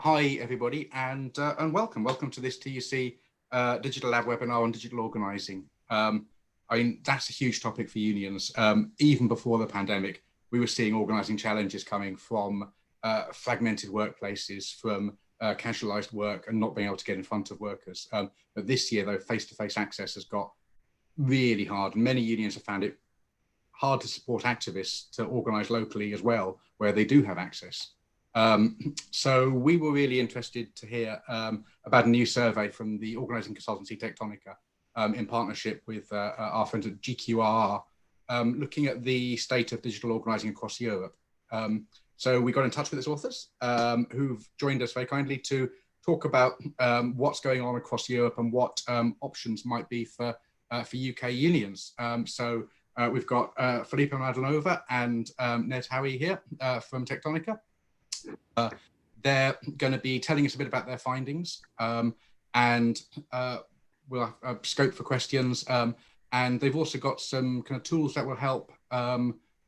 Hi, everybody, and welcome to this TUC Digital Lab webinar on digital organising. I mean, that's a huge topic for unions. Even before the pandemic, we were seeing organising challenges coming from fragmented workplaces, from casualised work and not being able to get in front of workers. But this year, though, face-to-face access has got really hard, and many unions have found it hard to support activists to organise locally as well, where they do have access. So we were really interested to hear about a new survey from the organising consultancy Tectonica in partnership with our friends at GQR, looking at the state of digital organising across Europe. So we got in touch with its authors who've joined us very kindly to talk about what's going on across Europe and what options might be for UK unions. So we've got Filipa Mladenova and Ned Howey here from Tectonica. They're going to be telling us a bit about their findings and we'll have scope for questions. And they've also got some kind of tools that will help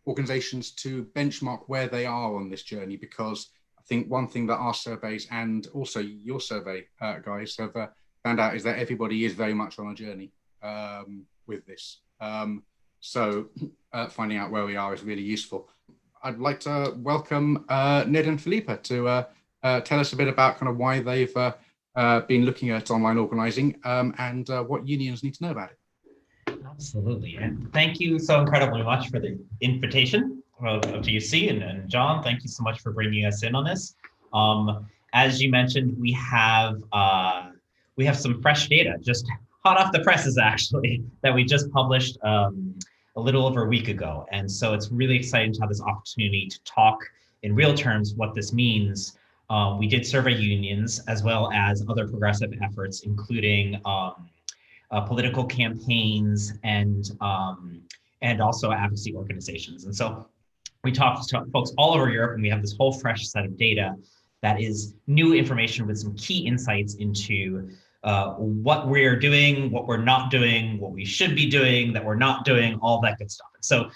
organizations to benchmark where they are on this journey, because I think one thing that our surveys and also your survey, guys, have found out is that everybody is very much on a journey with this. So finding out where we are is really useful. I'd like to welcome Ned and Filipa to tell us a bit about kind of why they've been looking at online organising and what unions need to know about it. Absolutely, and thank you so incredibly much for the invitation of TUC, and John, thank you so much for bringing us in on this. As you mentioned, we have some fresh data, just hot off the presses actually, that we just published a little over a week ago. And so it's really exciting to have this opportunity to talk in real terms what this means. We did survey unions as well as other progressive efforts, including political campaigns and also advocacy organizations. And so we talked to folks all over Europe, and we have this whole fresh set of data that is new information with some key insights into what we're doing, what we're not doing, what we should be doing, that we're not doing, all that good stuff. And so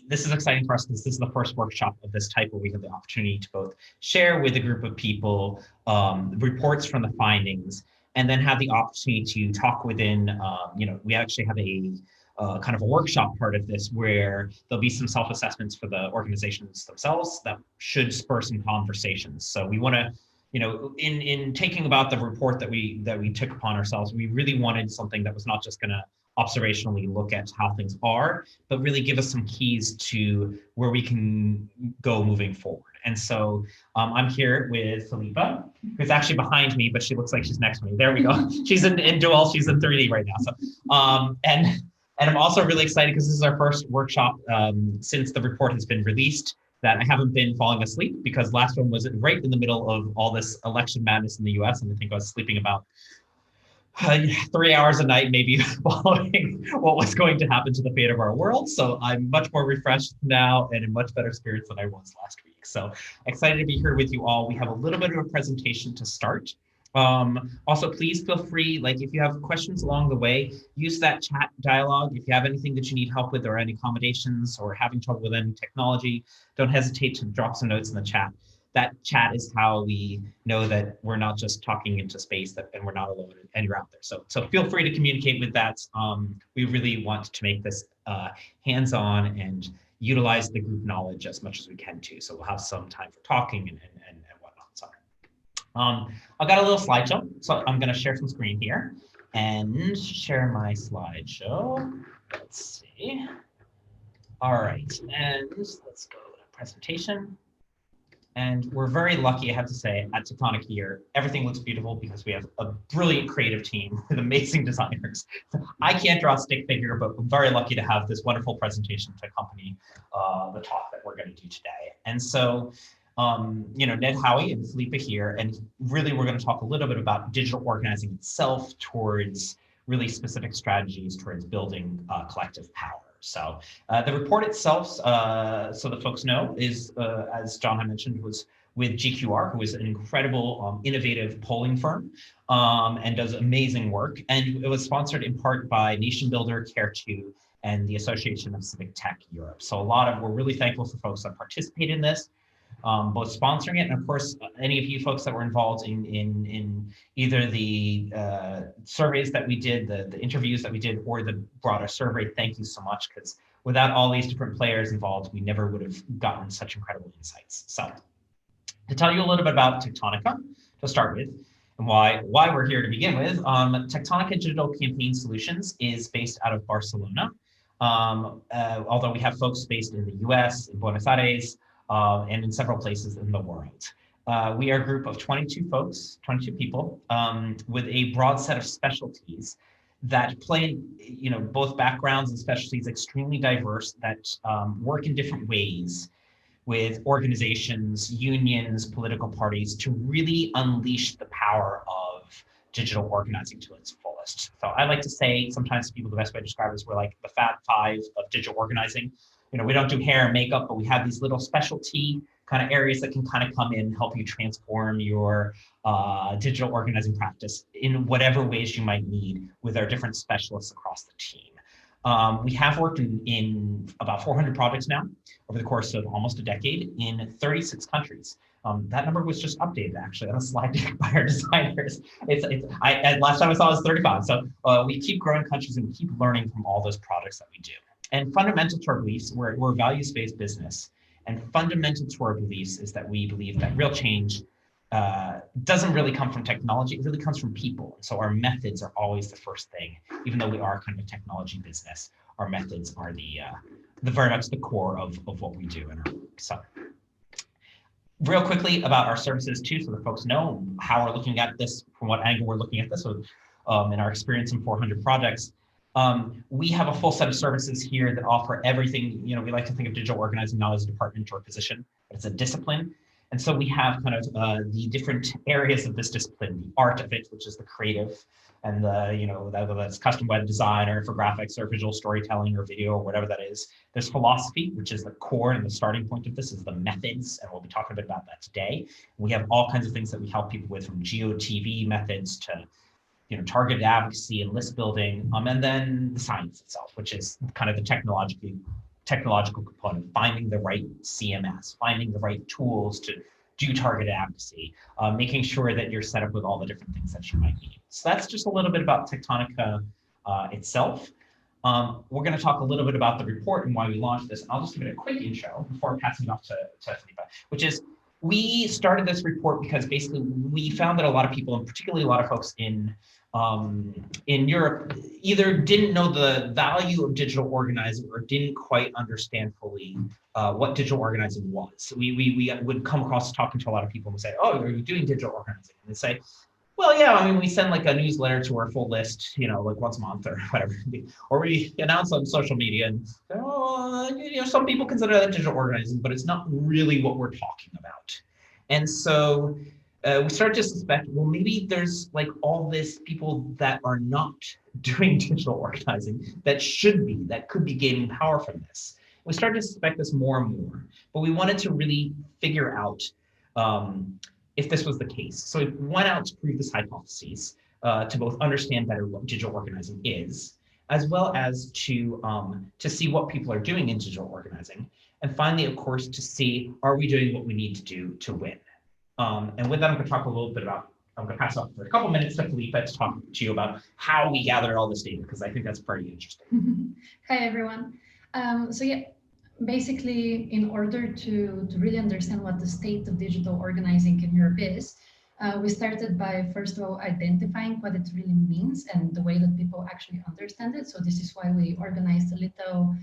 this is exciting for us because this is the first workshop of this type where we have the opportunity to both share with a group of people reports from the findings, and then have the opportunity to talk within, we actually have a kind of a workshop part of this where there'll be some self-assessments for the organizations themselves that should spur some conversations. So we want to, in taking about the report that we took upon ourselves, we really wanted something that was not just going to observationally look at how things are, but really give us some keys to where we can go moving forward. And so I'm here with Filipa, who's actually behind me, but she looks like she's next to me. There we go. She's in dual, she's in 3D right now. So, and I'm also really excited because this is our first workshop since the report has been released, that I haven't been falling asleep, because last one was right in the middle of all this election madness in the US. And I think I was sleeping about 3 hours a night, maybe, following what was going to happen to the fate of our world. So I'm much more refreshed now and in much better spirits than I was last week. So excited to be here with you all. We have a little bit of a presentation to start. Also, please feel free, if you have questions along the way, use that chat dialogue. If you have anything that you need help with or any accommodations or having trouble with any technology, don't hesitate to drop some notes in the chat. That chat is how we know that we're not just talking into space and we're not alone and you're out there. So feel free to communicate with that. We really want to make this hands-on and utilize the group knowledge as much as we can too. So we'll have some time for talking and whatnot. So I've got a little slideshow. So I'm gonna share some screen here and share my slideshow. Let's see. All right, and let's go to presentation. And we're very lucky, I have to say, at Tectonic here. Everything looks beautiful because we have a brilliant creative team with amazing designers. I can't draw a stick figure, but I'm very lucky to have this wonderful presentation to accompany the talk that we're going to do today. And so, Ned Howey and Filipa here, and really we're going to talk a little bit about digital organizing itself towards really specific strategies towards building collective power. So the report itself, so that folks know, is, as John had mentioned, was with GQR, who is an incredible, innovative polling firm and does amazing work. And it was sponsored in part by Nation Builder, Care2, and the Association of Civic Tech Europe. So we're really thankful for folks that participate in this. both sponsoring it and of course any of you folks that were involved in either the surveys that we did, the interviews that we did, or the broader survey. Thank you so much, because without all these different players involved, we never would have gotten such incredible insights. So to tell you a little bit about Tectonica to start with, and why we're here to begin with, Tectonica Digital Campaign Solutions is based out of Barcelona. Although we have folks based in the US, in Buenos Aires, and in several places in the world. We are a group of 22 folks, 22 people, with a broad set of specialties that play, both backgrounds and specialties extremely diverse, that work in different ways with organizations, unions, political parties to really unleash the power of digital organizing to its fullest. So I like to say sometimes to people, the best way to describe it is we're like the Fab Five of digital organizing. We don't do hair and makeup, but we have these little specialty kind of areas that can kind of come in and help you transform your digital organizing practice in whatever ways you might need with our different specialists across the team. We have worked in about 400 projects now over the course of almost a decade in 36 countries. That number was just updated actually on a slide deck by our designers. Last time I saw it was 35. So we keep growing countries and we keep learning from all those projects that we do. And fundamental to our beliefs, we're a values-based business. And fundamental to our beliefs is that we believe that real change doesn't really come from technology, it really comes from people. So our methods are always the first thing, even though we are kind of a technology business. Our methods are the very much the core of what we do in our work. So real quickly about our services too, so that folks know how we're looking at this, from what angle we're looking at this, so, in our experience in 400 projects. We have a full set of services here that offer everything. We like to think of digital organizing not as a department or a position, but it's a discipline. And so we have kind of the different areas of this discipline, the art of it, which is the creative, and whether that's custom web design or infographics or visual storytelling or video or whatever that is. There's philosophy, which is the core and the starting point of this, is the methods, and we'll be talking a bit about that today. We have all kinds of things that we help people with, from GeoTV methods to targeted advocacy and list building, and then the science itself, which is kind of the technological component, finding the right CMS, finding the right tools to do targeted advocacy, making sure that you're set up with all the different things that you might need. So that's just a little bit about Tectonica itself. We're going to talk a little bit about the report and why we launched this. And I'll just give it a quick intro before passing it off to Filipa, which is, we started this report because basically we found that a lot of people, and particularly a lot of folks in Europe, either didn't know the value of digital organizing or didn't quite understand fully what digital organizing was. So we would come across talking to a lot of people and say, "Oh, are you doing digital organizing?" And they say, "Well, yeah, we send like a newsletter to our full list, like once a month or whatever, or we announce on social media, and some people consider that digital organizing, but it's not really what we're talking about." And so we started to suspect, well, maybe there's like all this people that are not doing digital organizing that could be gaining power from this. We started to suspect this more and more, but we wanted to really figure out if this was the case. So we went out to prove this hypothesis, to both understand better what digital organizing is, as well as to see what people are doing in digital organizing. And finally, of course, to see, are we doing what we need to do to win? And with that, I'm going to talk a little bit about, I'm going to pass off for a couple minutes to Filipa to talk to you about how we gathered all this data, because I think that's pretty interesting. Hi, everyone. So yeah, basically, in order to really understand what the state of digital organizing in Europe is, we started by, first of all, identifying what it really means and the way that people actually understand it. So this is why we organized a little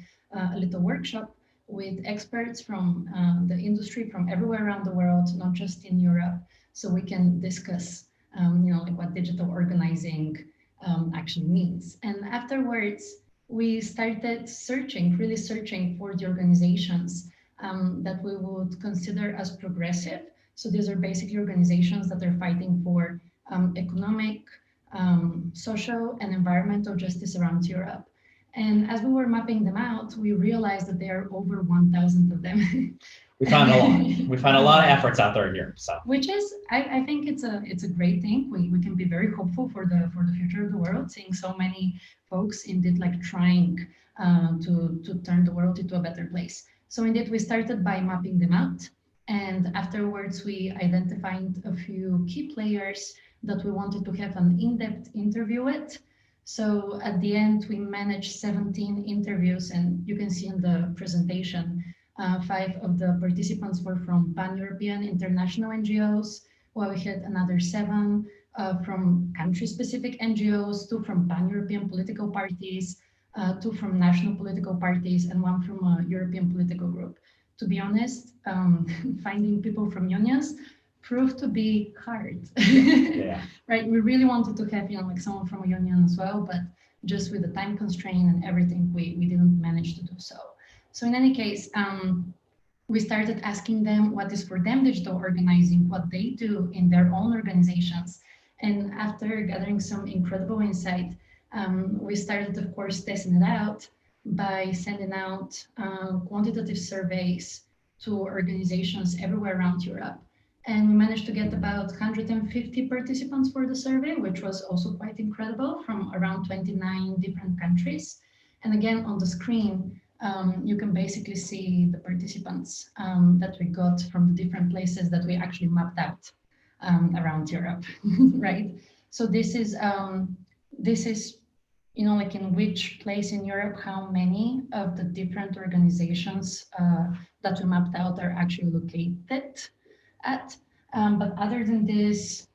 workshop with experts from the industry from everywhere around the world, not just in Europe, so we can discuss, like what digital organizing actually means. And afterwards, we started really searching for the organizations that we would consider as progressive. So these are basically organizations that are fighting for economic, social, and environmental justice around Europe. And as we were mapping them out, we realized that there are over 1,000 of them. We found a lot. We found a lot of efforts out there in Europe. So, which is, I think it's a great thing. We can be very hopeful for the future of the world, seeing so many folks indeed like trying to turn the world into a better place. So indeed, we started by mapping them out, And afterwards, we identified a few key players that we wanted to have an in-depth interview with. So at the end, we managed 17 interviews, and you can see in the presentation, 5 of the participants were from pan-European international NGOs, while we had another 7 from country-specific NGOs, 2 from pan-European political parties, 2 from national political parties, and 1 from a European political group. To be honest, finding people from unions proved to be hard. Yeah. Right? We really wanted to have, like someone from a union as well, but just with the time constraint and everything, we didn't manage to do so. So in any case, we started asking them what is for them digital organizing, what they do in their own organizations. And after gathering some incredible insight, we started, of course, testing it out by sending out quantitative surveys to organizations everywhere around Europe. And we managed to get about 150 participants for the survey, which was also quite incredible, from around 29 different countries. And again, on the screen, you can basically see the participants that we got from the different places that we actually mapped out around Europe, right? So this is, like in which place in Europe, how many of the different organizations that we mapped out are actually located at. But other than this,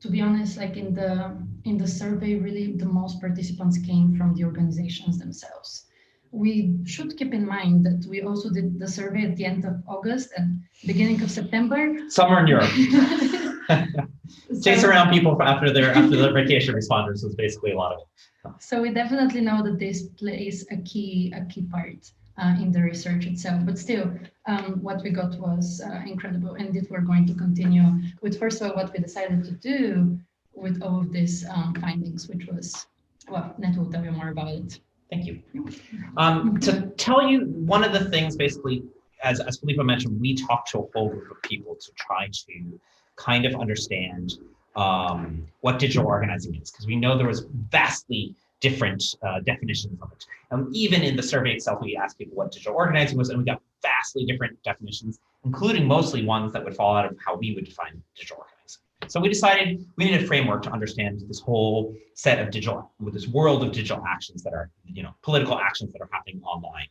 to be honest, like in the survey, really the most participants came from the organizations themselves. We should keep in mind that we also did the survey at the end of August and beginning of September. Summer in Europe. Chase around people after their vacation responders was basically a lot of it. So we definitely know that this plays a key part in the research itself, but still, what we got was incredible, and it we're going to continue with first of all what we decided to do with all of these findings, which was, well, Ned will tell you more about it. Thank you. To tell you, one of the things basically, as Filipa mentioned, we talked to a whole group of people to try to kind of understand what digital organizing is, because we know there was vastly different definitions of it. Even in the survey itself, we asked people what digital organizing was, and we got vastly different definitions, including mostly ones that would fall out of how we would define digital organizing. So we decided we needed a framework to understand this whole set of this world of digital actions that are, political actions that are happening online.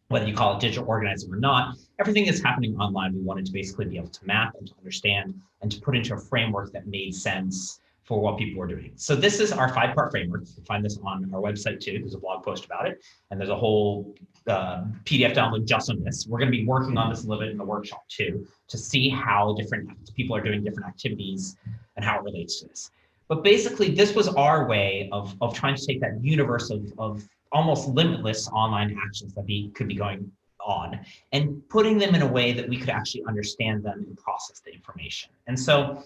Whether you call it digital organizing or not, everything that's happening online, we wanted to basically be able to map and to understand and to put into a framework that made sense for what people were doing. So this is our 5-part framework. You can find this on our website too. There's a blog post about it, and there's a whole PDF download just on this. We're going to be working on this a little bit in the workshop too, to see how different people are doing different activities and how it relates to this. But basically, this was our way of trying to take that universe of almost limitless online actions that could be going on and putting them in a way that we could actually understand them and process the information. And so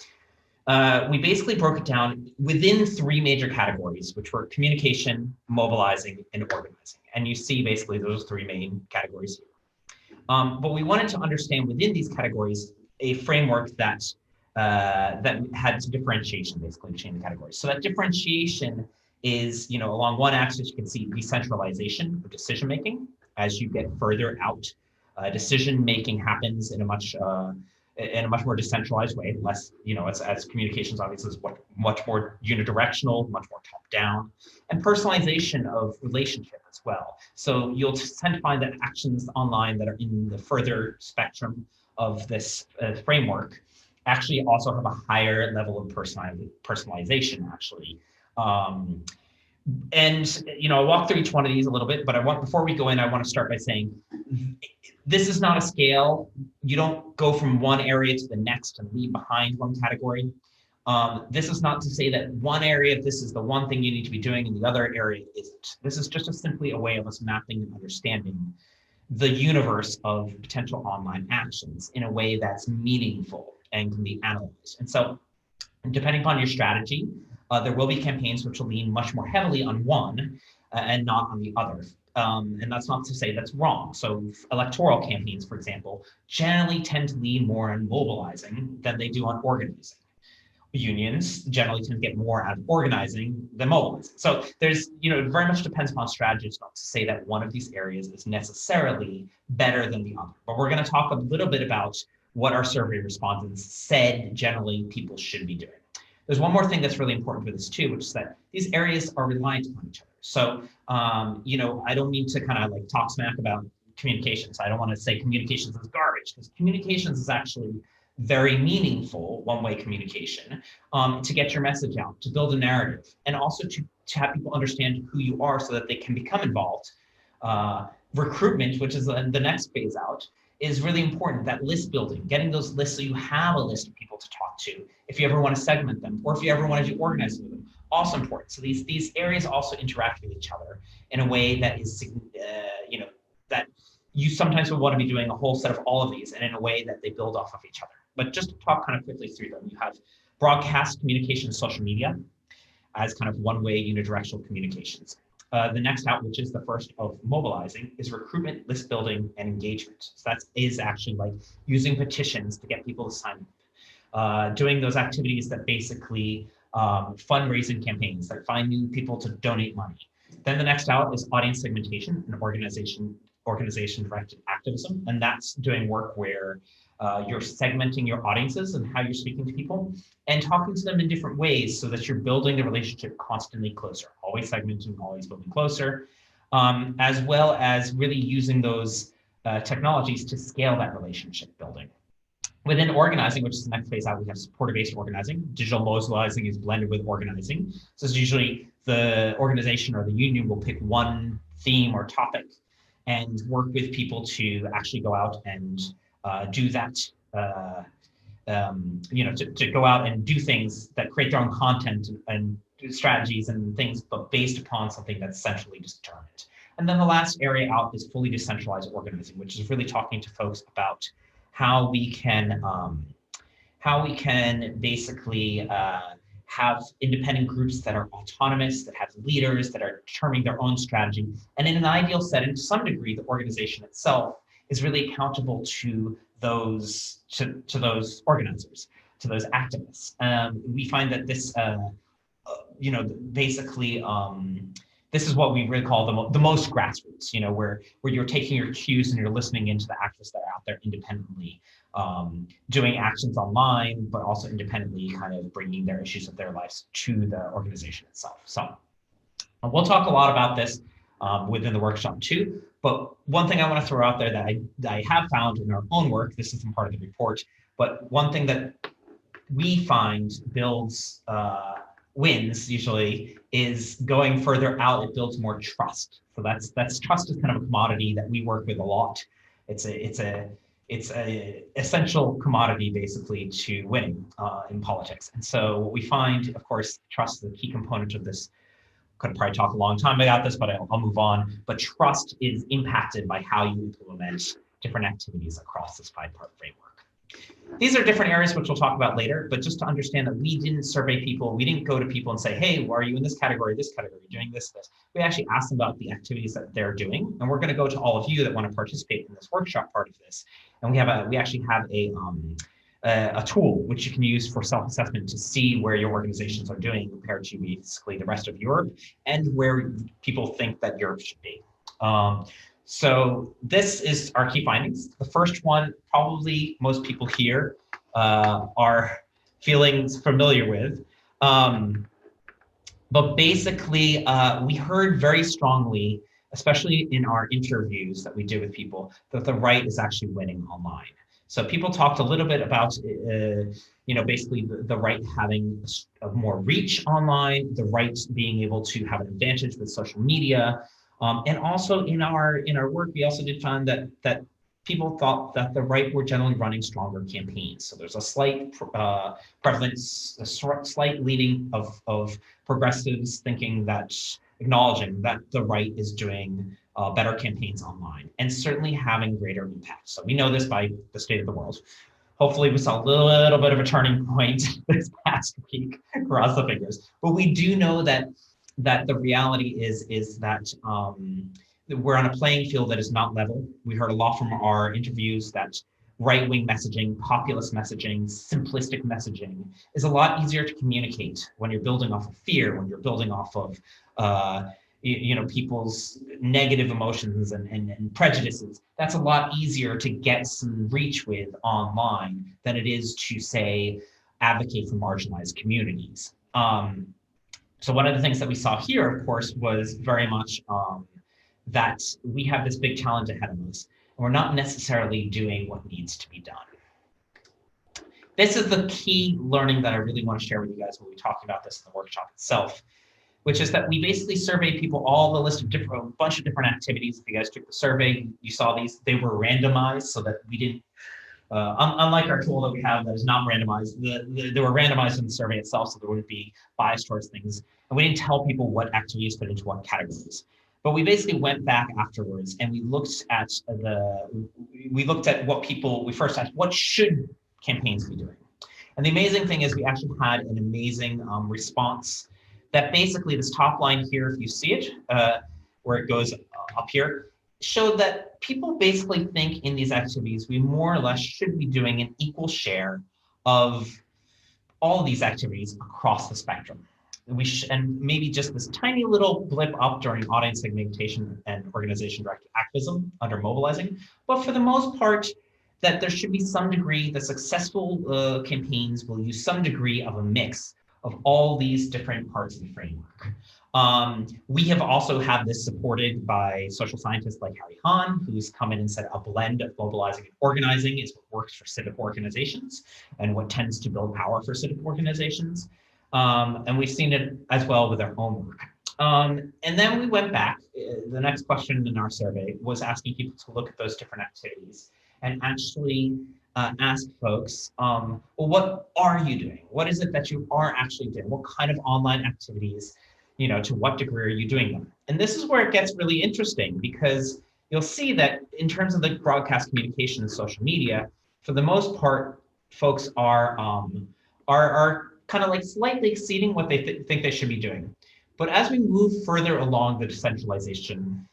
we basically broke it down within 3 major categories, which were communication, mobilizing, and organizing. And you see basically those 3 main categories here. But we wanted to understand within these categories a framework that had some differentiation basically between the categories. So that differentiation is, along one axis, you can see decentralization of decision-making. As you get further out, decision-making happens in a much more decentralized way, less, as communications obviously is much more unidirectional, much more top-down, and personalization of relationship as well. So you'll tend to find that actions online that are in the further spectrum of this framework actually also have a higher level of personalization, actually. And I'll walk through each one of these a little bit, but before we go in, I want to start by saying this is not a scale. You don't go from one area to the next and leave behind one category. This is not to say that one area of this is the one thing you need to be doing and the other area isn't. This is just simply a way of us mapping and understanding the universe of potential online actions in a way that's meaningful and can be analyzed. And so depending upon your strategy, there will be campaigns which will lean much more heavily on one and not on the other. And that's not to say that's wrong. So electoral campaigns, for example, generally tend to lean more on mobilizing than they do on organizing. Unions generally tend to get more out of organizing than mobilizing. So there's, it very much depends upon strategy. It's not to say that one of these areas is necessarily better than the other. But we're going to talk a little bit about what our survey respondents said generally people should be doing. There's one more thing that's really important for this too, which is that these areas are reliant upon each other. So, I don't mean to kind of like talk smack about communications. I don't want to say communications is garbage, because communications is actually very meaningful one-way communication to get your message out, to build a narrative, and also to have people understand who you are so that they can become involved. Recruitment, which is the next phase out, is really important. That list building, getting those lists so you have a list of people to talk to if you ever want to segment them, or if you ever want to do organizing with them, also important. So these areas also interact with each other in a way that is, that you sometimes would want to be doing a whole set of all of these, and in a way that they build off of each other. But just to talk kind of quickly through them, you have broadcast communication, social media as kind of one-way unidirectional communications. The next out, which is the first of mobilizing, is recruitment, list building, and engagement. So that is actually like using petitions to get people to sign up. Doing those activities that basically fundraising campaigns that find new people to donate money. Then the next out is audience segmentation and organization directed activism. And that's doing work where you're segmenting your audiences and how you're speaking to people and talking to them in different ways so that you're building the relationship constantly closer, always segmenting, always building closer, as well as really using those technologies to scale that relationship building. Within organizing, which is the next phase out, we have supporter-based organizing. Digital mobilizing is blended with organizing. So it's usually the organization or the union will pick one theme or topic and work with people to actually go out and do that, to go out and do things that create their own content and strategies and things, but based upon something that's centrally determined. And then the last area out is fully decentralized organizing, which is really talking to folks about how we can basically have independent groups that are autonomous, that have leaders, that are determining their own strategy. And in an ideal setting, to some degree, the organization itself is really accountable to those organizers, to those activists. We find that this, this is what we really call the most grassroots, where you're taking your cues and you're listening into the activists that are out there independently, doing actions online, but also independently kind of bringing their issues of their lives to the organization itself. So we'll talk a lot about this within the workshop too. But one thing I want to throw out there that I have found in our own work, this isn't part of the report, but one thing that we find builds wins usually is going further out. It builds more trust. So that's trust is kind of a commodity that we work with a lot. It's a essential commodity basically to winning in politics. And so what we find, of course, trust is a key component of this. Could probably talk a long time about this, but I'll move on. But trust is impacted by how you implement different activities across this 5-part framework. These are different areas which we'll talk about later, but just to understand that we didn't survey people, we didn't go to people and say, hey, are you in this category, doing this. We actually asked them about the activities that they're doing. And we're going to go to all of you that want to participate in this workshop part of this. And we actually have a tool which you can use for self-assessment to see where your organizations are doing compared to basically the rest of Europe and where people think that Europe should be. So this is our key findings. The first one, probably most people here are feeling familiar with. But basically, we heard very strongly, especially in our interviews that we did with people, that the right is actually winning online. So people talked a little bit about, basically the right having a more reach online, the right being able to have an advantage with social media. And also in our work, we also did find that people thought that the right were generally running stronger campaigns. So there's a slight prevalence, a slight leaning of progressives acknowledging that the right is doing better campaigns online and certainly having greater impact. So we know this by the state of the world. Hopefully we saw a little bit of a turning point this past week, cross the fingers. But we do know that the reality is that we're on a playing field that is not level. We heard a lot from our interviews that right-wing messaging, populist messaging, simplistic messaging is a lot easier to communicate when you're building off of fear, when you're building off of people's negative emotions and prejudices. That's a lot easier to get some reach with online than it is to, say, advocate for marginalized communities. So one of the things that we saw here, of course, was very much that we have this big challenge ahead of us, and we're not necessarily doing what needs to be done. This is the key learning that I really want to share with you guys when we talked about this in the workshop itself, which is that we basically surveyed people all the list of a bunch of different activities. If you guys took the survey, you saw these, they were randomized so that we didn't, unlike our tool that we have that is not randomized, they were randomized in the survey itself, so there wouldn't be bias towards things. And we didn't tell people what activities fit into what categories. But we basically went back afterwards and we looked at what people, we first asked, what should campaigns be doing? And the amazing thing is we actually had an amazing response that basically this top line here, if you see it, where it goes up here, showed that people basically think in these activities, we more or less should be doing an equal share of all of these activities across the spectrum. And maybe just this tiny little blip up during audience segmentation and organization directed activism under mobilizing. But for the most part, that there should be some degree, the successful campaigns will use some degree of a mix of all these different parts of the framework. We have also had this supported by social scientists like Harry Hahn, who's come in and said a blend of mobilizing and organizing is what works for civic organizations and what tends to build power for civic organizations. And we've seen it as well with our own work. And then we went back. The next question in our survey was asking people to look at those different activities and actually ask folks, well, what are you doing? What is it that you are actually doing? What kind of online activities, to what degree are you doing them? And this is where it gets really interesting, because you'll see that in terms of the broadcast communication and social media, for the most part, folks are kind of like slightly exceeding what they think they should be doing. But as we move further along the decentralization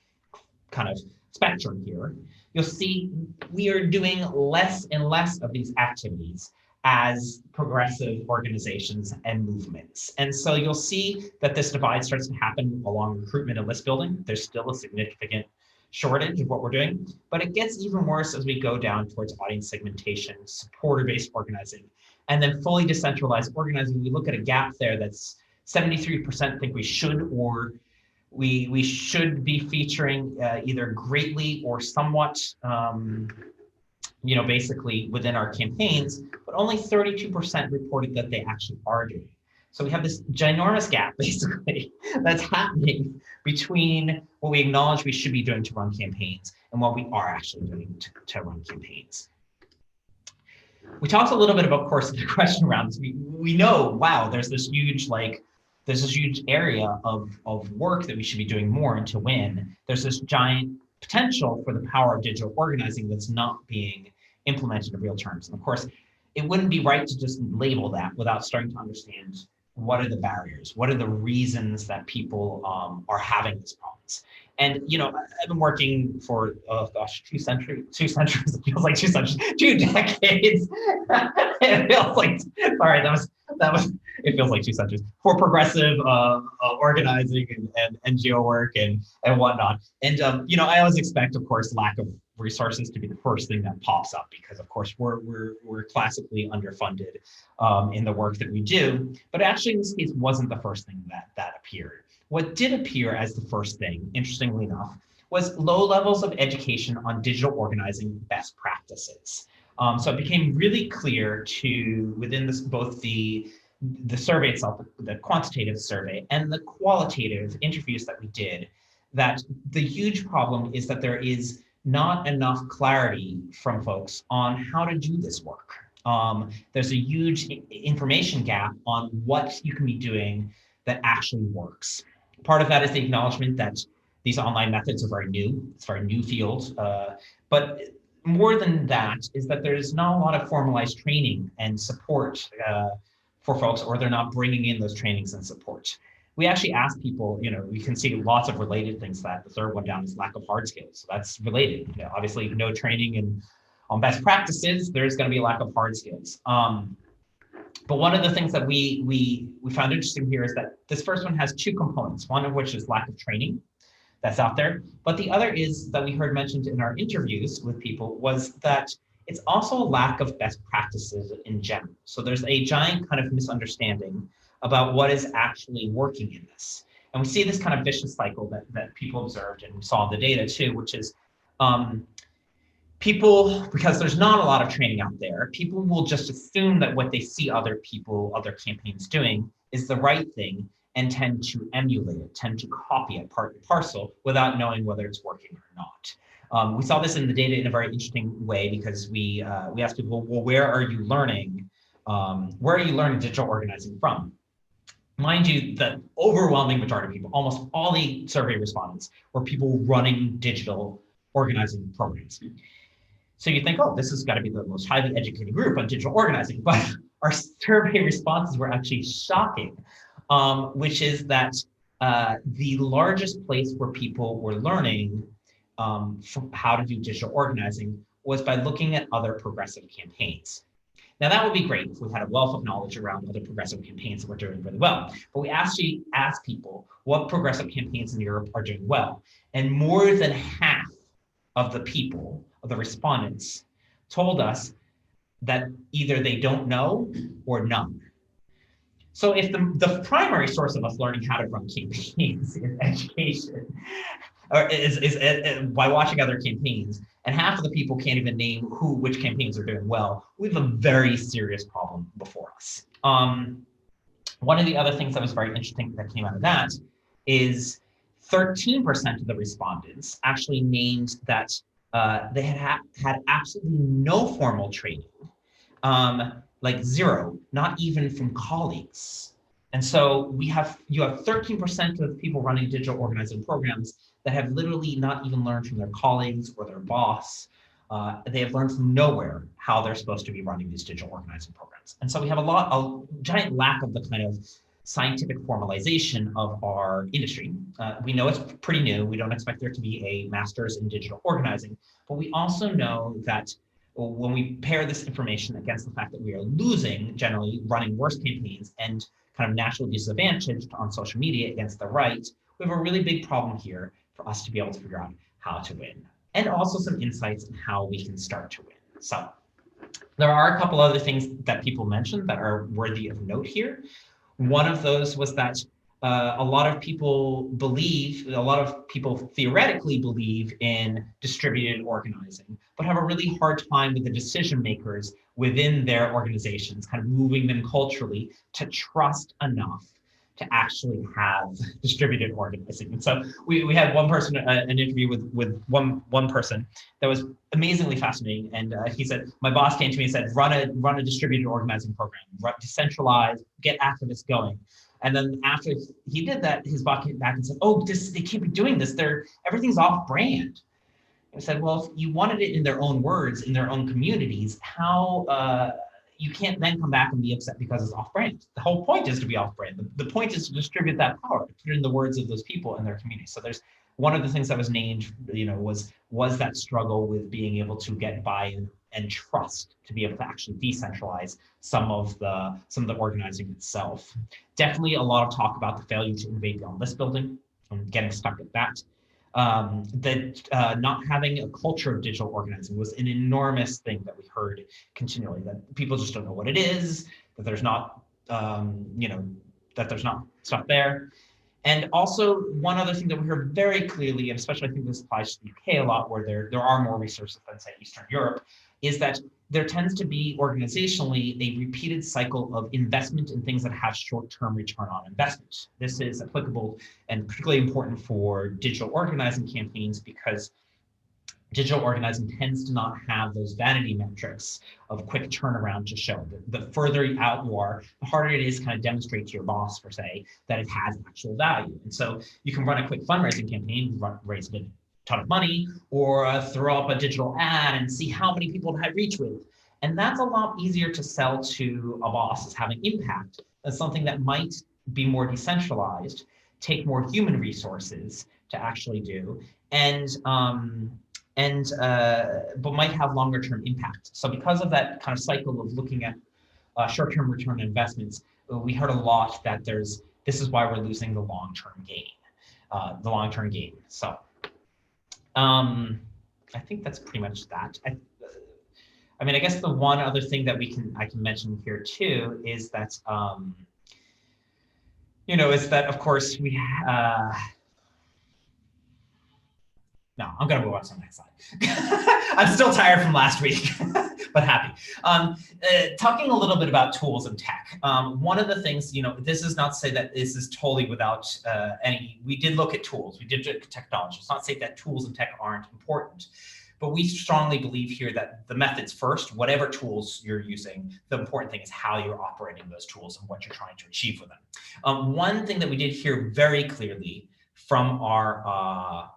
kind of spectrum here, you'll see we are doing less and less of these activities as progressive organizations and movements. And so you'll see that this divide starts to happen along recruitment and list building. There's still a significant shortage of what we're doing, but it gets even worse as we go down towards audience segmentation, supporter-based organizing, and then fully decentralized organizing. We look at a gap there that's 73% think we should, or we should be featuring either greatly or somewhat, basically within our campaigns, but only 32% reported that they actually are doing. So we have this ginormous gap, basically, that's happening between what we acknowledge we should be doing to run campaigns and what we are actually doing to run campaigns. We talked a little bit about, of course, the question around this. We know, wow, there's this huge area of work that we should be doing more, and to win, there's this giant potential for the power of digital organizing that's not being implemented in real terms. And of course, it wouldn't be right to just label that without starting to understand what are the barriers, what are the reasons that people are having these problems. And I've been working for 2 centuries. It feels like 2 centuries, 2 decades. It feels like, sorry, that was. It feels like 2 centuries for progressive organizing and NGO work and whatnot. And I always expect, of course, lack of resources to be the first thing that pops up, because of course we're classically underfunded in the work that we do. But actually, in this case, wasn't the first thing that appeared. What did appear as the first thing, interestingly enough, was low levels of education on digital organizing best practices. So it became really clear within this, both the survey itself, the quantitative survey, and the qualitative interviews that we did, that the huge problem is that there is not enough clarity from folks on how to do this work. There's a huge information gap on what you can be doing that actually works. Part of that is the acknowledgement that these online methods are very new. It's a very new field. But more than that is that there's not a lot of formalized training and support for folks, or they're not bringing in those trainings and support. We actually ask people, we can see lots of related things. That the third one down is lack of hard skills. So that's related. Obviously, no training on best practices, there's going to be a lack of hard skills. But one of the things that we found interesting here is that this first one has two components, one of which is lack of training that's out there. But the other is that we heard mentioned in our interviews with people was that it's also a lack of best practices in general. So there's a giant kind of misunderstanding about what is actually working in this. And we see this kind of vicious cycle that people observed and saw in the data too, which is people, because there's not a lot of training out there, people will just assume that what they see other people, other campaigns doing is the right thing and tend to emulate it, tend to copy it part and parcel without knowing whether it's working or not. We saw this in the data in a very interesting way because we asked people, well, where are you learning digital organizing from? Mind you, the overwhelming majority of people, almost all the survey respondents, were people running digital organizing programs. So you think, oh, this has got to be the most highly educated group on digital organizing, but our survey responses were actually shocking, which is that the largest place where people were learning how to do digital organizing was by looking at other progressive campaigns. Now that would be great if we had a wealth of knowledge around other progressive campaigns that were doing really well, but we actually asked people what progressive campaigns in Europe are doing well. And more than half of the people, of the respondents, told us that either they don't know or none. So if the primary source of us learning how to run campaigns is education, or is by watching other campaigns, and half of the people can't even name which campaigns are doing well, we have a very serious problem before us. One of the other things that was very interesting that came out of that is 13% of the respondents actually named that they had absolutely no formal training, like zero, not even from colleagues. And so you have 13% of people running digital organizing programs that have literally not even learned from their colleagues or their boss. They have learned from nowhere how they're supposed to be running these digital organizing programs. And so we have a giant lack of the kind of scientific formalization of our industry. We know it's pretty new. We don't expect there to be a master's in digital organizing, but we also know that when we pair this information against the fact that we are losing, generally running worse campaigns and kind of naturally disadvantaged on social media against the right, we have a really big problem here for us to be able to figure out how to win, and also some insights on how we can start to win. So there are a couple other things that people mentioned that are worthy of note here. One of those was that a lot of people theoretically believe in distributed organizing, but have a really hard time with the decision makers within their organizations, kind of moving them culturally to trust enough to actually have distributed organizing. And so we had one person, an interview with one person that was amazingly fascinating. And he said, my boss came to me and said, run a distributed organizing program, decentralize, get activists going. And then after he did that, his boss came back and said, oh, they can't be doing this. Everything's off brand. I said, well, if you wanted it in their own words, in their own communities, how, you can't then come back and be upset because it's off-brand. The whole point is to be off-brand. The point is to distribute that power, to put it in the words of those people in their community. So there's one of the things that was named, was that struggle with being able to get buy-in and trust to be able to actually decentralize some of the organizing itself. Definitely a lot of talk about the failure to innovate beyond list building and getting stuck at that. Not having a culture of digital organizing was an enormous thing that we heard continually, that people just don't know what it is, that there's not, that there's not stuff there. And also one other thing that we heard very clearly, and especially I think this applies to the UK a lot, where there are more resources than say Eastern Europe, is that there tends to be organizationally a repeated cycle of investment in things that have short-term return on investment. This is applicable and particularly important for digital organizing campaigns because digital organizing tends to not have those vanity metrics of quick turnaround to show. The further out you are, the harder it is to kind of demonstrate to your boss, per se, that it has actual value. And so you can run a quick fundraising campaign, raise a ton of money, or throw up a digital ad and see how many people it had reach with. And that's a lot easier to sell to a boss as having impact than something that might be more decentralized, take more human resources to actually do, but might have longer term impact. So because of that kind of cycle of looking at short-term return on investments, we heard a lot that this is why we're losing the long-term gain. So I think that's pretty much that. I mean, I guess the one other thing that I can mention here too is that, is that of course no, I'm gonna move on to the next slide. I'm still tired from last week, but happy. Talking a little bit about tools and tech. One of the things, this is not to say that this is totally without we did look at tools, we did look at technology. It's not to say that tools and tech aren't important, but we strongly believe here that the methods first, whatever tools you're using, the important thing is how you're operating those tools and what you're trying to achieve with them. One thing that we did hear very clearly from our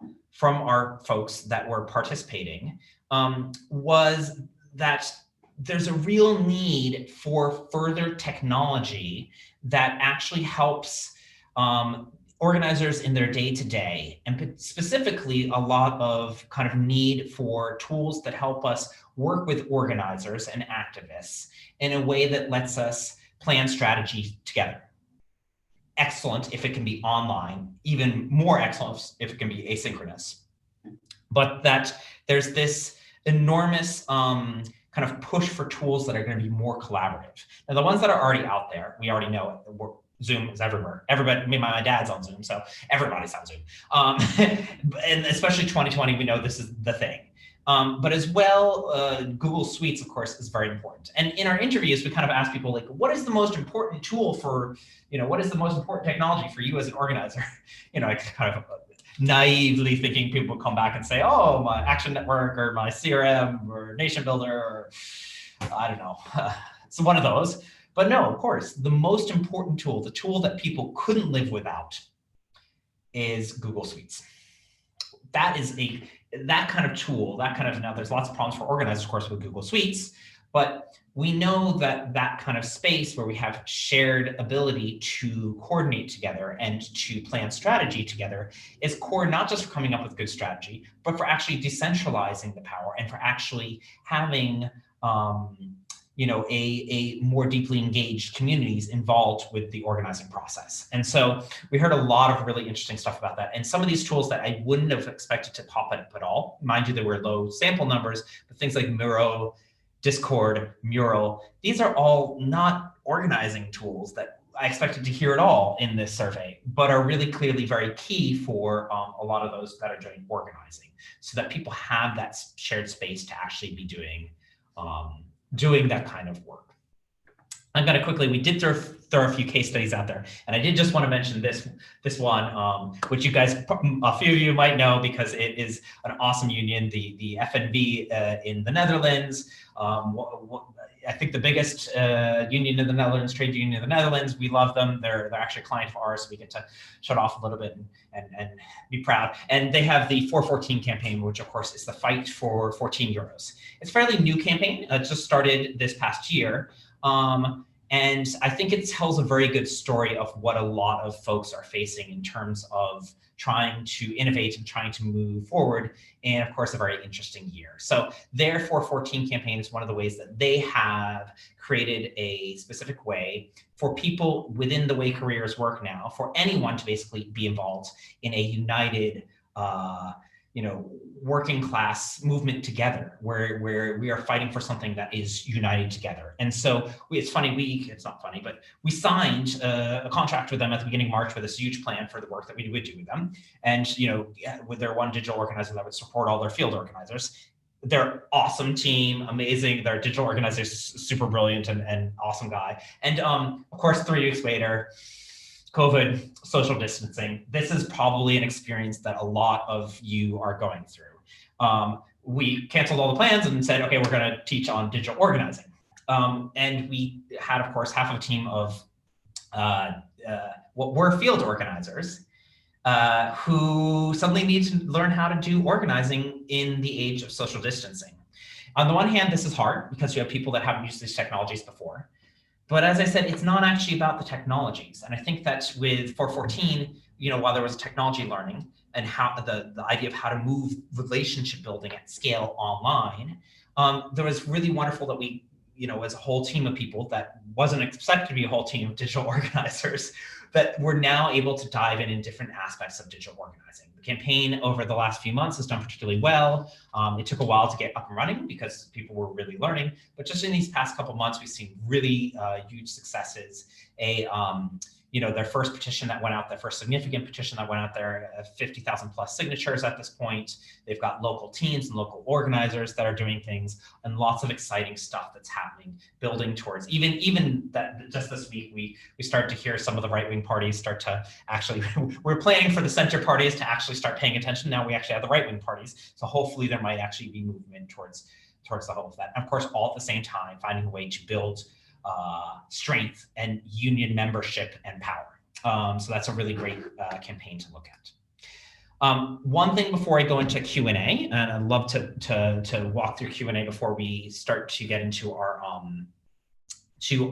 folks that were participating was that there's a real need for further technology that actually helps organizers in their day-to-day, and specifically a lot of kind of need for tools that help us work with organizers and activists in a way that lets us plan strategy together. Excellent if it can be online, even more excellent if it can be asynchronous. But that there's this enormous kind of push for tools that are going to be more collaborative. Now, the ones that are already out there, we already know it. Zoom is everywhere. Everybody, my dad's on Zoom, so everybody's on Zoom. And especially 2020, we know this is the thing. But as well, Google Suites, of course, is very important. And in our interviews, we kind of ask people, like, what is the most important tool for, what is the most important technology for you as an organizer? I kind of naively thinking people will come back and say, oh, my Action Network or my CRM or Nation Builder, or I don't know. It's one of those. But no, of course, the most important tool, the tool that people couldn't live without, is Google Suites. That is that kind of tool, now there's lots of problems for organizers, of course, with Google Suites, but we know that that kind of space where we have shared ability to coordinate together and to plan strategy together is core, not just for coming up with good strategy, but for actually decentralizing the power and for actually having a more deeply engaged communities involved with the organizing process. And so we heard a lot of really interesting stuff about that. And some of these tools that I wouldn't have expected to pop up at all, mind you, there were low sample numbers, but things like Miro, Discord, Mural, these are all not organizing tools that I expected to hear at all in this survey, but are really clearly very key for a lot of those that are doing organizing, so that people have that shared space to actually be doing that kind of work. I'm going to quickly, we did throw a few case studies out there, and I did just want to mention this one, which you guys, a few of you might know because it is an awesome union, the FNV in the Netherlands. I think the biggest union in the Netherlands, trade union in the Netherlands. We love them. They're actually a client of ours, so we get to shut off a little bit and be proud. And they have the 414 campaign, which of course is the fight for 14 euros. It's a fairly new campaign. It just started this past year. And I think it tells a very good story of what a lot of folks are facing in terms of trying to innovate and trying to move forward, and of course, a very interesting year. So their 414 campaign is one of the ways that they have created a specific way for people within the way careers work now, for anyone to basically be involved in a united working class movement together, where we are fighting for something that is united together. And so it's not funny, but we signed a contract with them at the beginning of March with this huge plan for the work that we would do with them. And, with their one digital organizer that would support all their field organizers. They're awesome team, amazing. Their digital organizer is super brilliant and awesome guy. And of course, 3 weeks later, COVID, social distancing. This is probably an experience that a lot of you are going through. We canceled all the plans and said, okay, we're going to teach on digital organizing. And we had, of course, half of a team of what were field organizers who suddenly need to learn how to do organizing in the age of social distancing. On the one hand, this is hard because you have people that haven't used these technologies before. But as I said, it's not actually about the technologies. And I think that with 414, while there was technology learning and how the idea of how to move relationship building at scale online, there was really wonderful that we as a whole team of people that wasn't expected to be a whole team of digital organizers, that we're now able to dive in different aspects of digital organizing. The campaign over the last few months has done particularly well. It took a while to get up and running because people were really learning, but just in these past couple months, we've seen really huge successes. Their first petition that went out, their first significant petition that went out there, 50,000 plus signatures at this point. They've got local teams and local organizers that are doing things, and lots of exciting stuff that's happening, building towards even that. Just this week, we started to hear some of the right-wing parties start to actually, we're planning for the center parties to actually start paying attention. Now we actually have the right-wing parties. So hopefully there might actually be movement towards the whole of that. And of course, all at the same time, finding a way to build strength and union membership and power. So that's a really great campaign to look at. One thing before I go into Q&A, and I'd love to walk through Q&A before we start to get into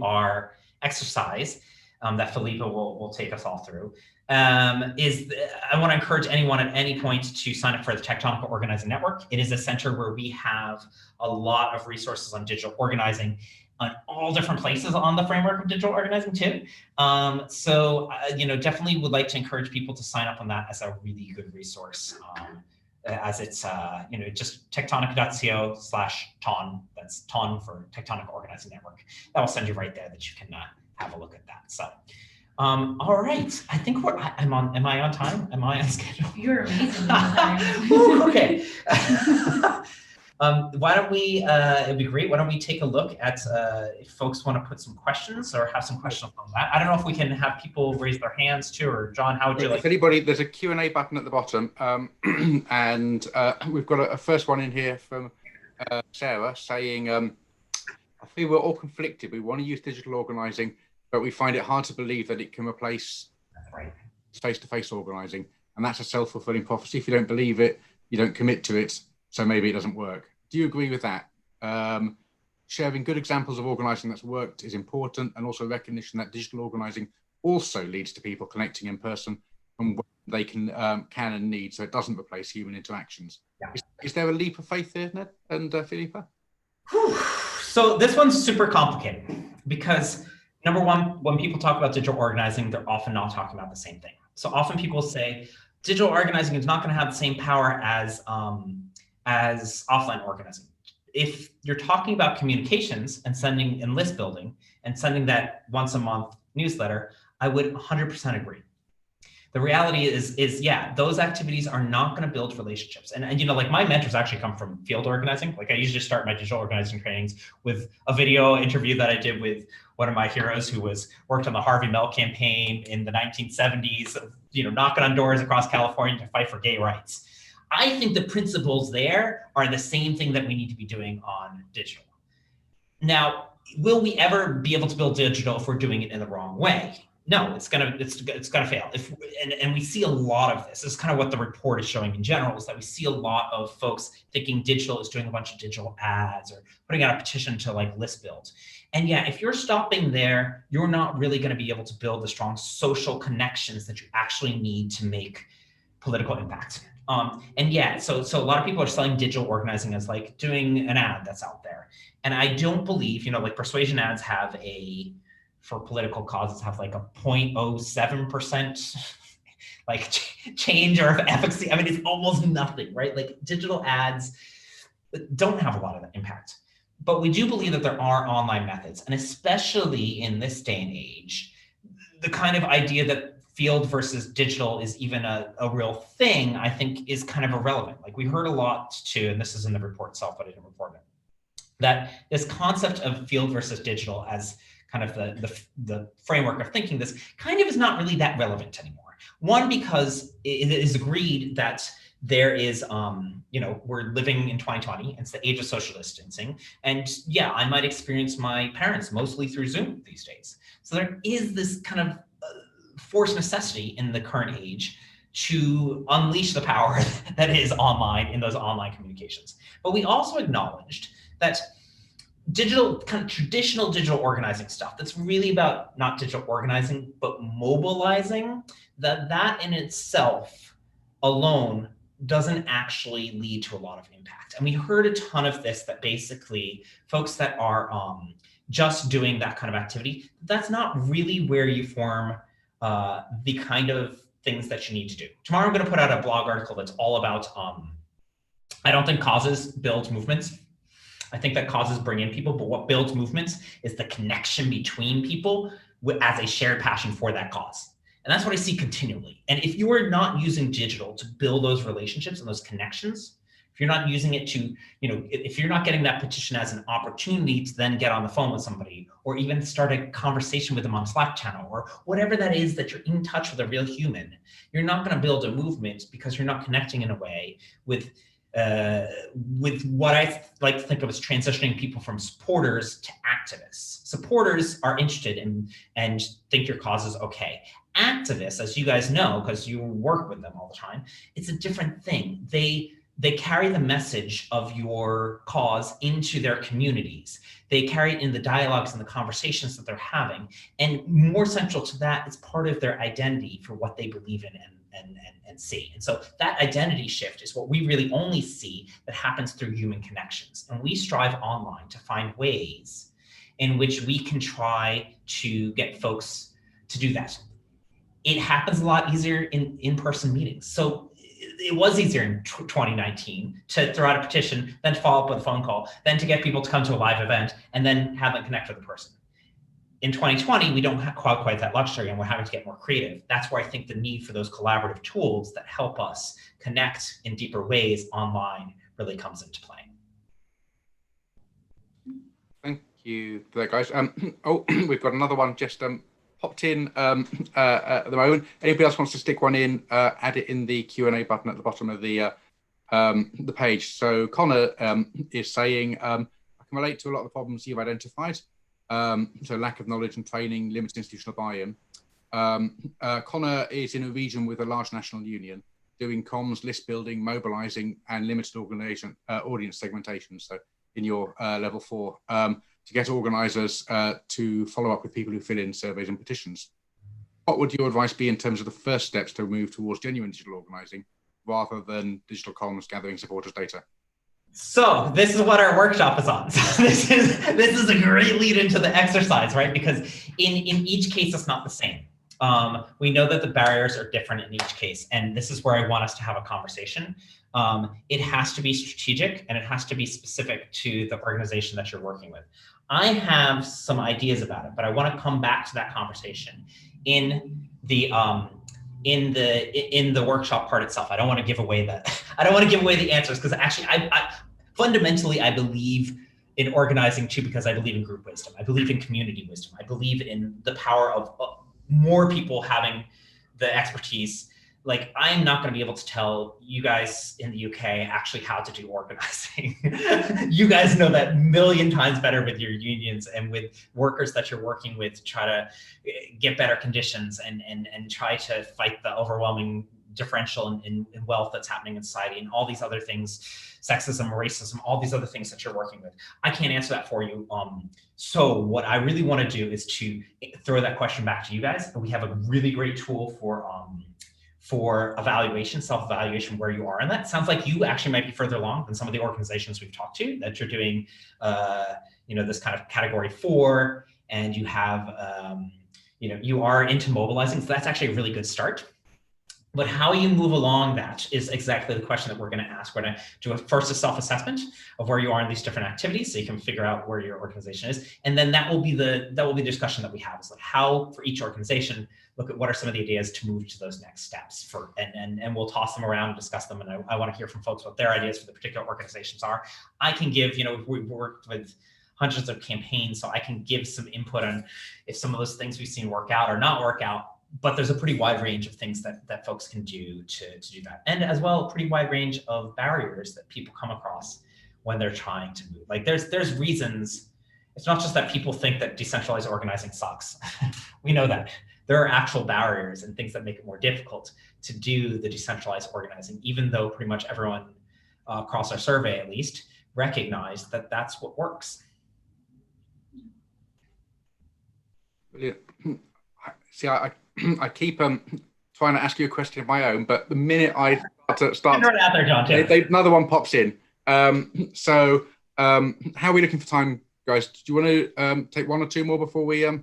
our exercise that Filipa will take us all through, I want to encourage anyone at any point to sign up for the Tectonic Organizing Network. It is a center where we have a lot of resources on digital organizing on all different places on the framework of digital organizing too. Definitely would like to encourage people to sign up on that as a really good resource. As it's, just tectonica.co/TON. That's TON for Tectonic Organizing Network. That will send you right there that you can have a look at that. So, all right. I think am I on time? Am I on schedule? You're amazing. Okay. Why don't we, it'd be great. Why don't we take a look at if folks want to put some questions or have some questions on that. I don't know if we can have people raise their hands too, or John, how would you like? If anybody, there's a Q&A button at the bottom. And we've got a first one in here from Sarah saying, I feel we're all conflicted. We want to use digital organizing, but we find it hard to believe that it can replace face-to-face organizing. And that's a self-fulfilling prophecy. If you don't believe it, you don't commit to it. So maybe it doesn't work. Do you agree with that? Sharing good examples of organizing that's worked is important, and also recognition that digital organizing also leads to people connecting in person and what they can and need, so it doesn't replace human interactions. Yeah. Is there a leap of faith there, Ned and Filipa? So this one's super complicated because number one, when people talk about digital organizing, they're often not talking about the same thing. So often people say digital organizing is not going to have the same power as offline organizing. If you're talking about communications and sending and list building and sending that once a month newsletter, I would 100% agree. The reality is yeah, those activities are not going to build relationships. And like my mentors actually come from field organizing. Like I usually start my digital organizing trainings with a video interview that I did with one of my heroes who worked on the Harvey Milk campaign in the 1970s, knocking on doors across California to fight for gay rights. I think the principles there are the same thing that we need to be doing on digital. Now, will we ever be able to build digital if we're doing it in the wrong way? No, it's gonna fail. And we see a lot of this. This is kind of what the report is showing in general, is that we see a lot of folks thinking digital is doing a bunch of digital ads or putting out a petition to like list build. And yeah, if you're stopping there, you're not really going to be able to build the strong social connections that you actually need to make political impact. And yeah, so a lot of people are selling digital organizing as like doing an ad that's out there. And I don't believe, like persuasion ads have for political causes have like a 0.07% like change or efficacy. I mean, it's almost nothing, right? Like digital ads don't have a lot of that impact. But we do believe that there are online methods, and especially in this day and age, the kind of idea that field versus digital is even a real thing, I think is kind of irrelevant. Like we heard a lot too, and this is in the report itself, but I didn't report it, that this concept of field versus digital as kind of the framework of thinking this kind of is not really that relevant anymore. One, because it is agreed that there is, we're living in 2020, it's the age of social distancing. And yeah, I might experience my parents mostly through Zoom these days. So there is this kind of forced necessity in the current age to unleash the power that is online in those online communications. But we also acknowledged that traditional digital organizing stuff that's really about not digital organizing, but mobilizing, that in itself alone doesn't actually lead to a lot of impact. And we heard a ton of this, that basically folks that are just doing that kind of activity, that's not really where you form the kind of things that you need to do. Tomorrow I'm going to put out a blog article that's all about, I don't think causes build movements. I think that causes bring in people, but what builds movements is the connection between people as a shared passion for that cause. And that's what I see continually. And if you are not using digital to build those relationships and those connections, if you're not using it to, if you're not getting that petition as an opportunity to then get on the phone with somebody, or even start a conversation with them on Slack channel, or whatever that is that you're in touch with a real human, you're not going to build a movement because you're not connecting in a way with what I like to think of as transitioning people from supporters to activists. Supporters are interested in and think your cause is okay. Activists, as you guys know, because you work with them all the time, it's a different thing. They carry the message of your cause into their communities. They carry it in the dialogues and the conversations that they're having. And more central to that, it's part of their identity for what they believe in and see. And so that identity shift is what we really only see that happens through human connections. And we strive online to find ways in which we can try to get folks to do that. It happens a lot easier in in-person meetings. So it was easier in 2019 to throw out a petition, then to follow up with a phone call, then to get people to come to a live event, and then have them connect with the person. In 2020, we don't have quite that luxury, and we're having to get more creative. That's where I think the need for those collaborative tools that help us connect in deeper ways online really comes into play. Thank you for that, guys. We've got another one just popped in at the moment. Anybody else wants to stick one in, add it in the Q&A button at the bottom of the page. So Connor is saying, I can relate to a lot of the problems you've identified. So lack of knowledge and training, limited institutional buy-in. Connor is in a region with a large national union, doing comms, list building, mobilizing, and limited audience segmentation. So in your level 4, to get organizers to follow up with people who fill in surveys and petitions. What would your advice be in terms of the first steps to move towards genuine digital organizing rather than digital comms gathering supporters' data? So this is what our workshop is on. So this is a great lead into the exercise, right? Because in each case, it's not the same. We know that the barriers are different in each case, and this is where I want us to have a conversation. It has to be strategic, and it has to be specific to the organization that you're working with. I have some ideas about it, but I want to come back to that conversation in the workshop part itself. I don't want to give away the answers, because actually I fundamentally I believe in organizing too, because I believe in group wisdom. I believe in community wisdom. I believe in the power of more people having the expertise. Like, I'm not going to be able to tell you guys in the UK actually how to do organizing. You guys know that a million times better with your unions and with workers that you're working with to try to get better conditions and try to fight the overwhelming differential in wealth that's happening in society and all these other things, sexism, racism, all these other things that you're working with. I can't answer that for you. So what I really want to do is to throw that question back to you guys. We have a really great tool for evaluation, self-evaluation, where you are. And that sounds like you actually might be further along than some of the organizations we've talked to, that you're doing, this kind of category 4, and you have, you are into mobilizing. So that's actually a really good start. But how you move along that is exactly the question that we're going to ask. We're going to do first a self-assessment of where you are in these different activities, so you can figure out where your organization is, and then that will be the discussion that we have. Is like, how for each organization, look at what are some of the ideas to move to those next steps and we'll toss them around and discuss them. And I want to hear from folks what their ideas for the particular organizations are. I can give, we've worked with hundreds of campaigns, so I can give some input on if some of those things we've seen work out or not work out. But there's a pretty wide range of things that folks can do to do that. And as well, a pretty wide range of barriers that people come across when they're trying to move. Like, there's reasons. It's not just that people think that decentralized organizing sucks. We know that. There are actual barriers and things that make it more difficult to do the decentralized organizing, even though pretty much everyone across our survey, at least, recognized that that's what works. Brilliant. See, I keep trying to ask you a question of my own, but the minute I start. Right out there, John. Another one pops in. How are we looking for time, guys? Do you want to take one or two more before we? Yeah.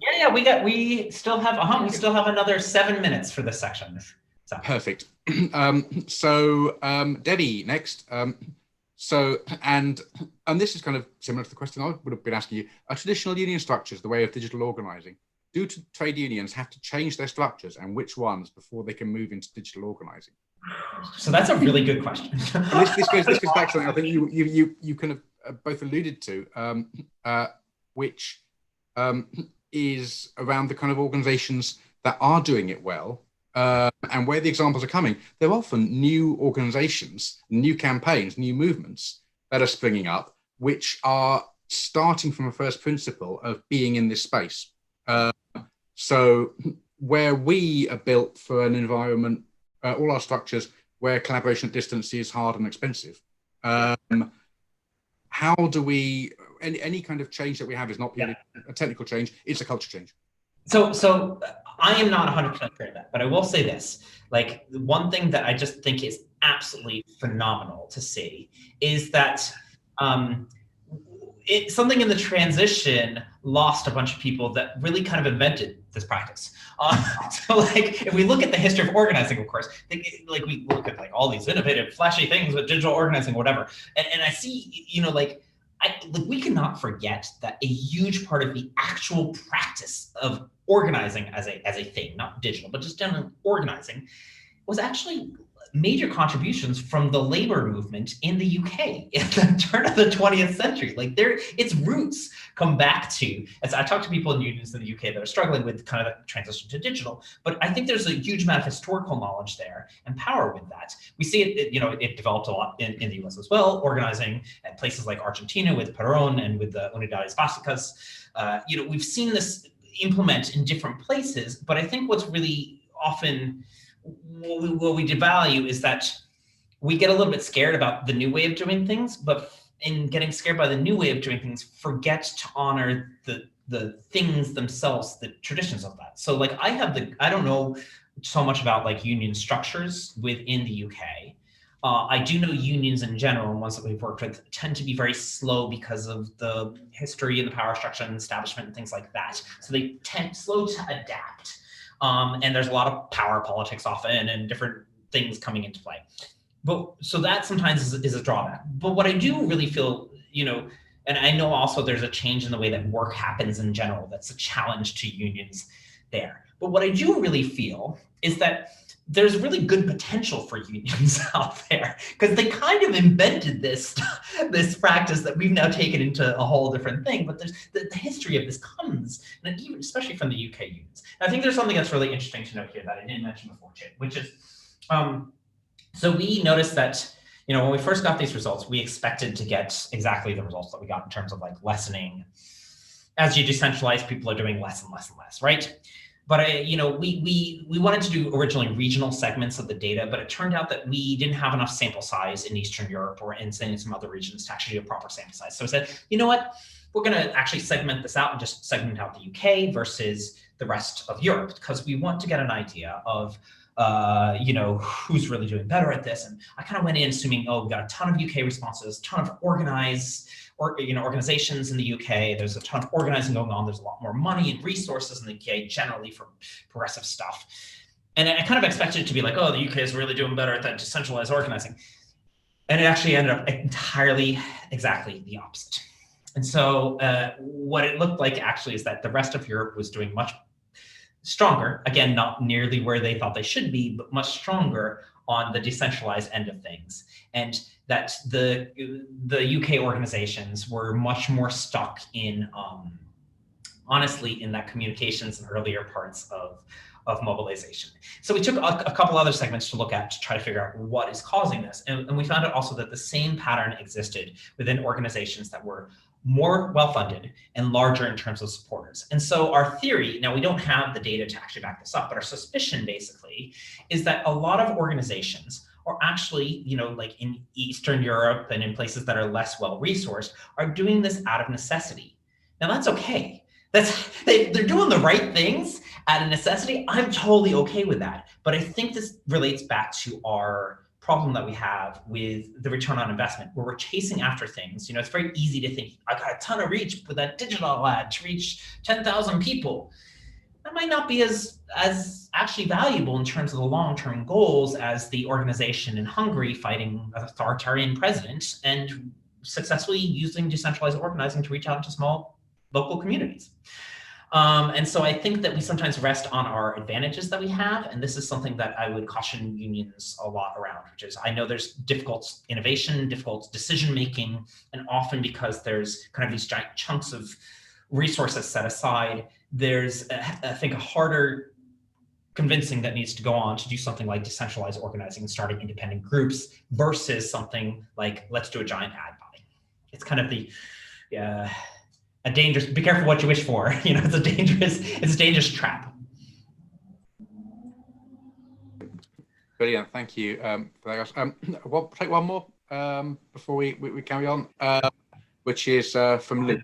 We still have another 7 minutes for this section. So. Perfect. Debbie next. And this is kind of similar to the question I would have been asking you. Are traditional union structures the way of digital organising? Do trade unions have to change their structures, and which ones, before they can move into digital organising? So that's a really good question. this goes back to something I think you kind of both alluded to, which is around the kind of organisations that are doing it well, and where the examples are coming. They're often new organisations, new campaigns, new movements that are springing up, which are starting from a first principle of being in this space. So where we are built for an environment, all our structures where collaboration at distance is hard and expensive. How do we, any kind of change that we have is not purely a technical change, it's a culture change. So I am not 100% clear of that, but I will say this, like one thing that I just think is absolutely phenomenal to see is that something in the transition lost a bunch of people that really kind of invented this practice. So like, if we look at the history of organizing, of course, like we look at like all these innovative, flashy things with digital organizing, whatever. And I see, we cannot forget that a huge part of the actual practice of organizing as a thing, not digital, but just generally organizing, was actually major contributions from the labor movement in the UK at the turn of the 20th century. Like its roots come back to, as I talk to people in unions in the UK that are struggling with kind of the transition to digital, but I think there's a huge amount of historical knowledge there and power with that. We see it developed a lot in the US as well, organizing at places like Argentina with Perón and with the Unidades Básicas. We've seen this implement in different places, but I think what's really often what we devalue is that we get a little bit scared about the new way of doing things, but in getting scared by the new way of doing things, forget to honor the things themselves, the traditions of that. So like I don't know so much about like union structures within the UK. I do know unions in general, and ones that we've worked with, tend to be very slow because of the history and the power structure and establishment and things like that. So they tend slow to adapt. And there's a lot of power politics often and different things coming into play. But so that sometimes is a drawback. But what I do really feel, and I know also there's a change in the way that work happens in general. That's a challenge to unions there. But what I do really feel is that there's really good potential for unions out there, because they kind of invented this practice that we've now taken into a whole different thing. But there's the history of this comes, and even especially from the UK unions. And I think there's something that's really interesting to note here that I didn't mention before, Chit, which is, so we noticed that, when we first got these results, we expected to get exactly the results that we got in terms of like lessening. As you decentralize, people are doing less and less and less, right? But we wanted to do originally regional segments of the data, but it turned out that we didn't have enough sample size in Eastern Europe or in some other regions to actually do a proper sample size. So we said, you know what, we're going to actually segment this out and just segment out the UK versus the rest of Europe, because we want to get an idea of who's really doing better at this. And I kind of went in assuming, we got a ton of UK responses, a ton of organizations in the UK. There's a ton of organizing going on. There's a lot more money and resources in the UK generally for progressive stuff. And I kind of expected it to be like, the UK is really doing better at that decentralized organizing. And it actually ended up entirely exactly the opposite. And so what it looked like actually is that the rest of Europe was doing much stronger, again, not nearly where they thought they should be, but much stronger on the decentralized end of things. And that the UK organizations were much more stuck in, honestly, in that communications and earlier parts of mobilization. So we took a couple other segments to look at to try to figure out what is causing this. And we found out also that the same pattern existed within organizations that were more well-funded and larger in terms of supporters. And so our theory, now we don't have the data to actually back this up, but our suspicion basically is that a lot of organizations are actually, like in Eastern Europe and in places that are less well-resourced, are doing this out of necessity. Now that's okay. They're doing the right things out of necessity. I'm totally okay with that. But I think this relates back to our problem that we have with the return on investment, where we're chasing after things. It's very easy to think, I got a ton of reach with that digital ad to reach 10,000 people. That might not be as actually valuable in terms of the long-term goals as the organization in Hungary fighting an authoritarian president and successfully using decentralized organizing to reach out to small local communities. And so I think that we sometimes rest on our advantages that we have. And this is something that I would caution unions a lot around, which is, I know there's difficult innovation, difficult decision-making, and often because there's kind of these giant chunks of resources set aside, there's, I think, a harder convincing that needs to go on to do something like decentralized organizing and starting independent groups versus something like, let's do a giant ad buy. It's kind of the, a dangerous, be careful what you wish for. It's a dangerous trap. Brilliant, thank you for that. We'll take one more before we carry on, which is from Luke,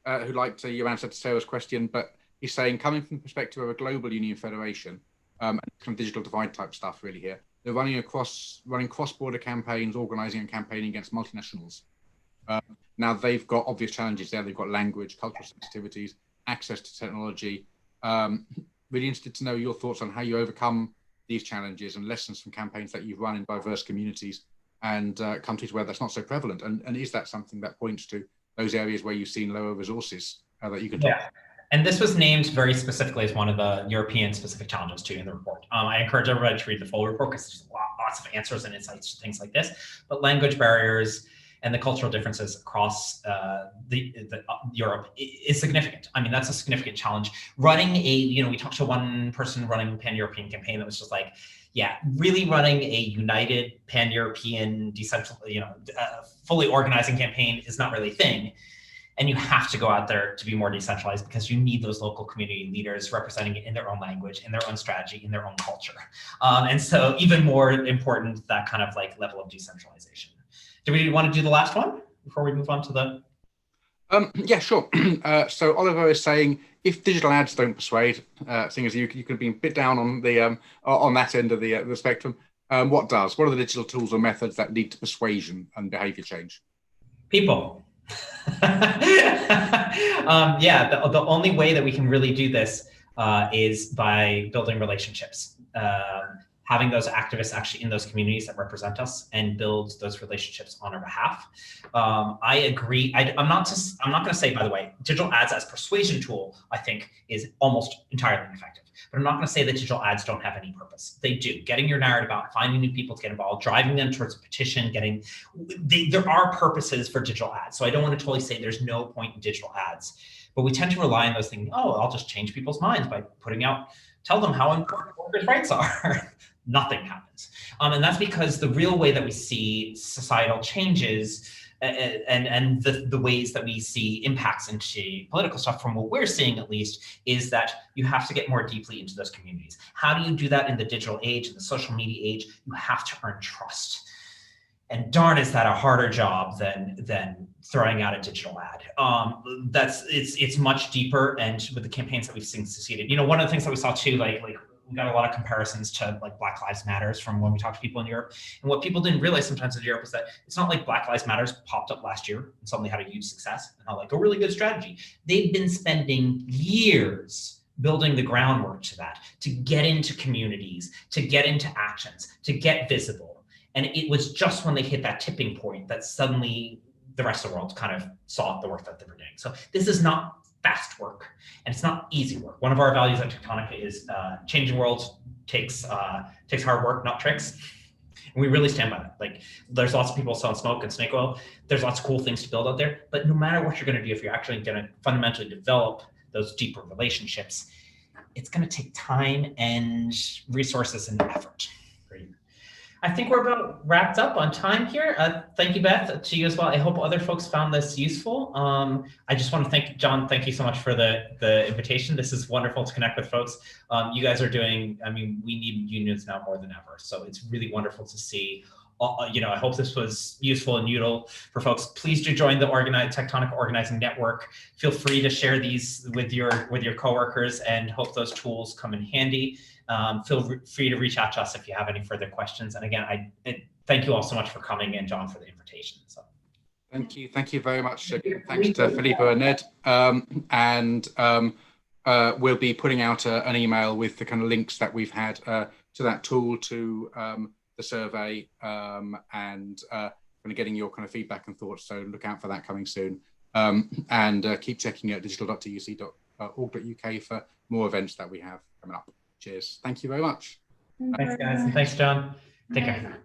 who'd like to, you answered Sarah's question, but he's saying, coming from the perspective of a global union federation, and kind of digital divide type stuff really here, they're running cross-border campaigns, organizing and campaigning against multinationals. Now they've got obvious challenges there. They've got language, cultural sensitivities, access to technology. Really interested to know your thoughts on how you overcome these challenges and lessons from campaigns that you've run in diverse communities and countries where that's not so prevalent. And is that something that points to those areas where you've seen lower resources that you can talk about? And this was named very specifically as one of the European specific challenges too in the report. I encourage everybody to read the full report because there's lots of answers and insights to things like this, but language barriers and the cultural differences across Europe is significant. I mean, that's a significant challenge. Running we talked to one person running a pan-European campaign that was just like, yeah, really running a united pan-European fully organizing campaign is not really a thing. And you have to go out there to be more decentralized because you need those local community leaders representing it in their own language, in their own strategy, in their own culture. And so even more important, that kind of like level of decentralization. Do we want to do the last one before we move on to the? Yeah, sure. So Oliver is saying, if digital ads don't persuade, seeing as you could be a bit down on the on that end of the spectrum, what does? What are the digital tools or methods that lead to persuasion and behavior change? People. The only way that we can really do this is by building relationships. Having those activists actually in those communities that represent us and build those relationships on our behalf. I agree. I'm not going to say, by the way, digital ads as persuasion tool, I think, is almost entirely ineffective. But I'm not going to say that digital ads don't have any purpose. They do. Getting your narrative out, finding new people to get involved, driving them towards a petition, there are purposes for digital ads. So I don't want to totally say there's no point in digital ads. But we tend to rely on those things. Oh, I'll just change people's minds by tell them how important workers' rights are. Nothing happens. And that's because the real way that we see societal changes and the ways that we see impacts into political stuff, from what we're seeing at least, is that you have to get more deeply into those communities. How do you do that in the digital age, in the social media age? You have to earn trust. And darn, is that a harder job than throwing out a digital ad. It's much deeper, and with the campaigns that we've seen succeeded. One of the things that we saw too, like we got a lot of comparisons to like Black Lives Matters from when we talked to people in Europe. And what people didn't realize sometimes in Europe is that it's not like Black Lives Matters popped up last year and suddenly had a huge success and had like a really good strategy. They've been spending years building the groundwork to that, to get into communities, to get into actions, to get visible. And it was just when they hit that tipping point that suddenly the rest of the world kind of saw the work that they were doing. So this is not fast work, and it's not easy work. One of our values at Tectonica is changing worlds takes hard work, not tricks. And we really stand by that. Like, there's lots of people selling smoke and snake oil. There's lots of cool things to build out there. But no matter what you're going to do, if you're actually going to fundamentally develop those deeper relationships, it's going to take time and resources and effort. Great. I think we're about wrapped up on time here. Thank you, Beth, to you as well. I hope other folks found this useful. I just want to thank John. Thank you so much for the invitation. This is wonderful to connect with folks. You guys are doing, we need unions now more than ever. So it's really wonderful to see. I hope this was useful and useful for folks. Please do join the Tectonic Organizing Network. Feel free to share these with your coworkers, and hope those tools come in handy. Feel free to reach out to us if you have any further questions. And again, thank you all so much for coming, and John for the invitation. So. Thank you very much. Thanks to Filipa and Ned. We'll be putting out an email with the kind of links that we've had to that tool, to the survey, and kind of getting your kind of feedback and thoughts. So look out for that coming soon. And keep checking at digital.tuc.org.uk for more events that we have coming up. Cheers. Thank you very much. Thanks, guys. And thanks, John. Take care.